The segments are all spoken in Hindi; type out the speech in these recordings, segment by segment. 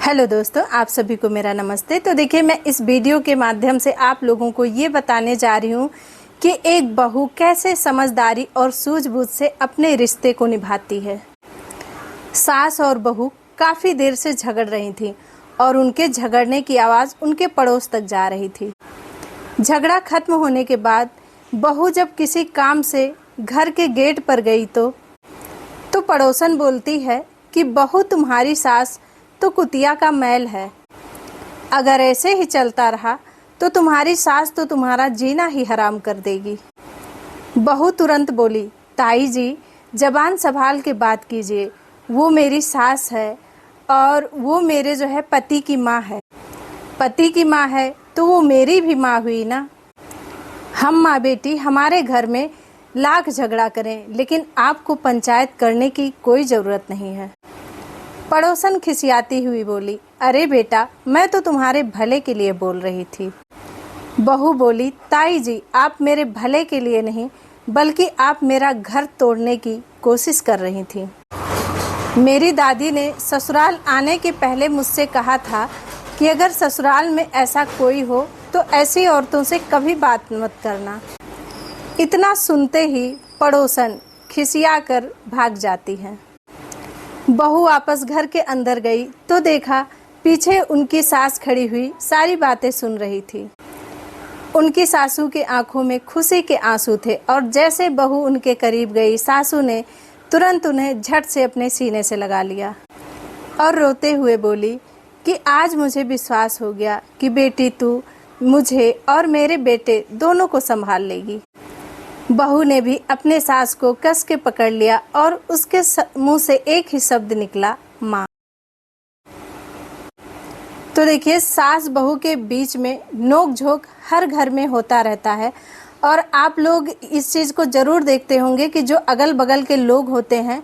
हेलो दोस्तों, आप सभी को मेरा नमस्ते। तो देखिए, मैं इस वीडियो के माध्यम से आप लोगों को ये बताने जा रही हूँ कि एक बहू कैसे समझदारी और सूझबूझ से अपने रिश्ते को निभाती है। सास और बहू काफ़ी देर से झगड़ रही थी और उनके झगड़ने की आवाज़ उनके पड़ोस तक जा रही थी। झगड़ा खत्म होने के बाद बहू जब किसी काम से घर के गेट पर गई तो पड़ोसन बोलती है कि बहू, तुम्हारी सास तो कुतिया का मैल है। अगर ऐसे ही चलता रहा तो तुम्हारी सास तो तुम्हारा जीना ही हराम कर देगी। बहू तुरंत बोली, ताई जी, जबान संभाल के बात कीजिए। वो मेरी सास है और वो मेरे पति की माँ है। पति की माँ है तो वो मेरी भी माँ हुई ना। हम माँ बेटी हमारे घर में लाख झगड़ा करें, लेकिन आपको पंचायत करने की कोई ज़रूरत नहीं है। पड़ोसन खिसियाती हुई बोली, अरे बेटा, मैं तो तुम्हारे भले के लिए बोल रही थी। बहू बोली, ताई जी, आप मेरे भले के लिए नहीं बल्कि आप मेरा घर तोड़ने की कोशिश कर रही थी। मेरी दादी ने ससुराल आने के पहले मुझसे कहा था कि अगर ससुराल में ऐसा कोई हो तो ऐसी औरतों से कभी बात मत करना। इतना सुनते ही पड़ोसन खिसिया कर भाग जाती है। बहू वापस घर के अंदर गई तो देखा पीछे उनकी सास खड़ी हुई सारी बातें सुन रही थी। उनकी सासू के आंखों में खुशी के आंसू थे और जैसे बहू उनके करीब गई, सासू ने तुरंत उन्हें झट से अपने सीने से लगा लिया और रोते हुए बोली कि आज मुझे विश्वास हो गया कि बेटी तू मुझे और मेरे बेटे दोनों को संभाल लेगी। बहू ने भी अपने सास को कस के पकड़ लिया और उसके मुंह से एक ही शब्द निकला, माँ। तो देखिए, सास बहू के बीच में नोक झोंक हर घर में होता रहता है और आप लोग इस चीज़ को ज़रूर देखते होंगे कि जो अगल बगल के लोग होते हैं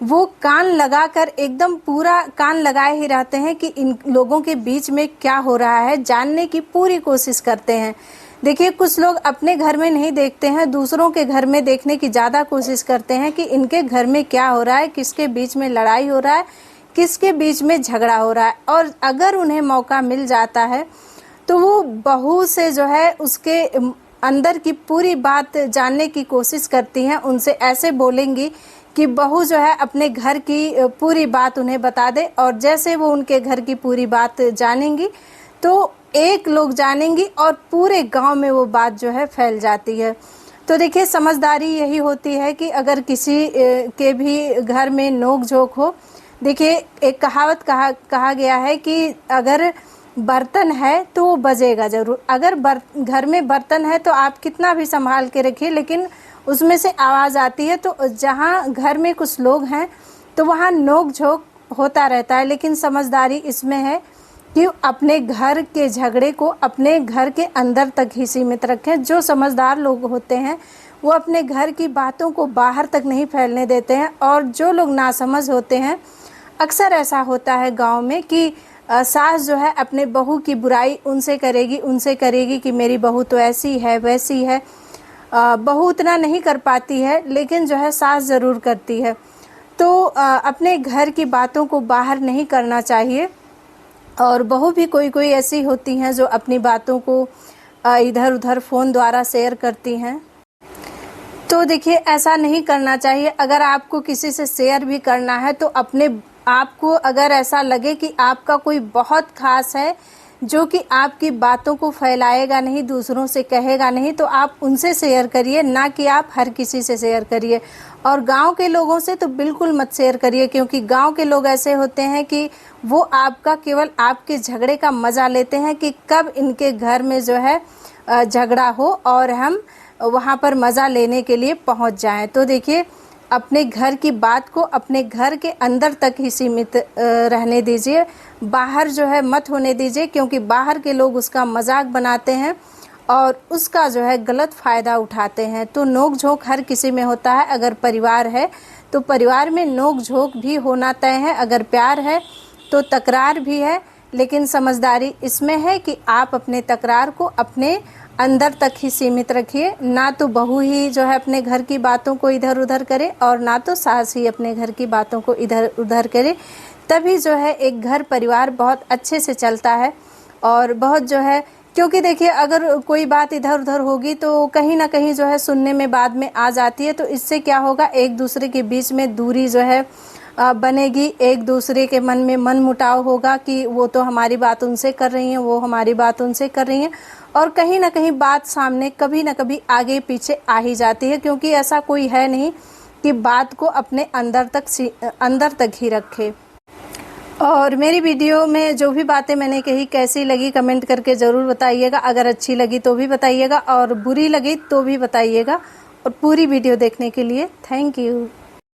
वो कान लगाकर एकदम पूरा कान लगाए ही रहते हैं कि इन लोगों के बीच में क्या हो रहा है, जानने की पूरी कोशिश करते हैं। देखिए, कुछ लोग अपने घर में नहीं देखते हैं, दूसरों के घर में देखने की ज़्यादा कोशिश करते हैं कि इनके घर में क्या हो रहा है, किसके बीच में लड़ाई हो रहा है, किसके बीच में झगड़ा हो रहा है। और अगर उन्हें मौका मिल जाता है तो वो बहू से उसके अंदर की पूरी बात जानने की कोशिश करती हैं। उनसे ऐसे बोलेंगी कि बहू अपने घर की पूरी बात उन्हें बता दे और जैसे वो उनके घर की पूरी बात जानेंगी तो एक लोग जानेंगी और पूरे गांव में वो बात फैल जाती है। तो देखिए, समझदारी यही होती है कि अगर किसी के भी घर में नोक झोंक हो, देखिए एक कहावत कहा गया है कि अगर बर्तन है तो वो बजेगा ज़रूर। अगर घर में बर्तन है तो आप कितना भी संभाल के रखिए, लेकिन उसमें से आवाज़ आती है। तो जहाँ घर में कुछ लोग हैं तो वहाँ नोक झोंक होता रहता है, लेकिन समझदारी इसमें है कि अपने घर के झगड़े को अपने घर के अंदर तक ही सीमित रखें। जो समझदार लोग होते हैं वो अपने घर की बातों को बाहर तक नहीं फैलने देते हैं। और जो लोग नासमझ होते हैं, अक्सर ऐसा होता है गांव में कि सास अपने बहू की बुराई उनसे करेगी कि मेरी बहू तो ऐसी है वैसी है। बहू उतना नहीं कर पाती है, लेकिन सास ज़रूर करती है। तो अपने घर की बातों को बाहर नहीं करना चाहिए। और बहू भी कोई ऐसी होती हैं जो अपनी बातों को इधर उधर फ़ोन द्वारा शेयर करती हैं। तो देखिए, ऐसा नहीं करना चाहिए। अगर आपको किसी से शेयर भी करना है तो अपने आपको अगर ऐसा लगे कि आपका कोई बहुत ख़ास है जो कि आपकी बातों को फैलाएगा नहीं, दूसरों से कहेगा नहीं, तो आप उनसे शेयर करिए, ना कि आप हर किसी से शेयर करिए। और गांव के लोगों से तो बिल्कुल मत शेयर करिए, क्योंकि गांव के लोग ऐसे होते हैं कि वो आपका केवल आपके झगड़े का मज़ा लेते हैं कि कब इनके घर में झगड़ा हो और हम वहाँ पर मज़ा लेने के लिए पहुँच जाएं। तो देखिए, अपने घर की बात को अपने घर के अंदर तक ही सीमित रहने दीजिए, बाहर मत होने दीजिए, क्योंकि बाहर के लोग उसका मजाक बनाते हैं और उसका गलत फ़ायदा उठाते हैं। तो नोक झोंक हर किसी में होता है। अगर परिवार है तो परिवार में नोक झोंक भी होना तय है, अगर प्यार है तो तकरार भी है, लेकिन समझदारी इसमें है कि आप अपने तकरार को अपने अंदर तक ही सीमित रखिए। ना तो बहू ही अपने घर की बातों को इधर उधर करे और ना तो सास ही अपने घर की बातों को इधर उधर करे। तभी जो है एक घर परिवार बहुत अच्छे से चलता है। और बहुत जो है, क्योंकि देखिए अगर कोई बात इधर उधर होगी तो कहीं ना कहीं जो है सुनने में बाद में आ जाती है, तो इससे क्या होगा, एक दूसरे के बीच में दूरी जो है बनेगी, एक दूसरे के मन में मन मुटाव होगा कि वो तो हमारी बात उनसे कर रही हैं, वो हमारी बात उनसे कर रही हैं, और कहीं ना कहीं बात सामने कभी ना कभी आगे पीछे आ ही जाती है, क्योंकि ऐसा कोई है नहीं कि बात को अपने अंदर तक ही रखे। और मेरी वीडियो में जो भी बातें मैंने कही कैसी लगी कमेंट करके ज़रूर बताइएगा। अगर अच्छी लगी तो भी बताइएगा और बुरी लगी तो भी बताइएगा। और पूरी वीडियो देखने के लिए थैंक यू।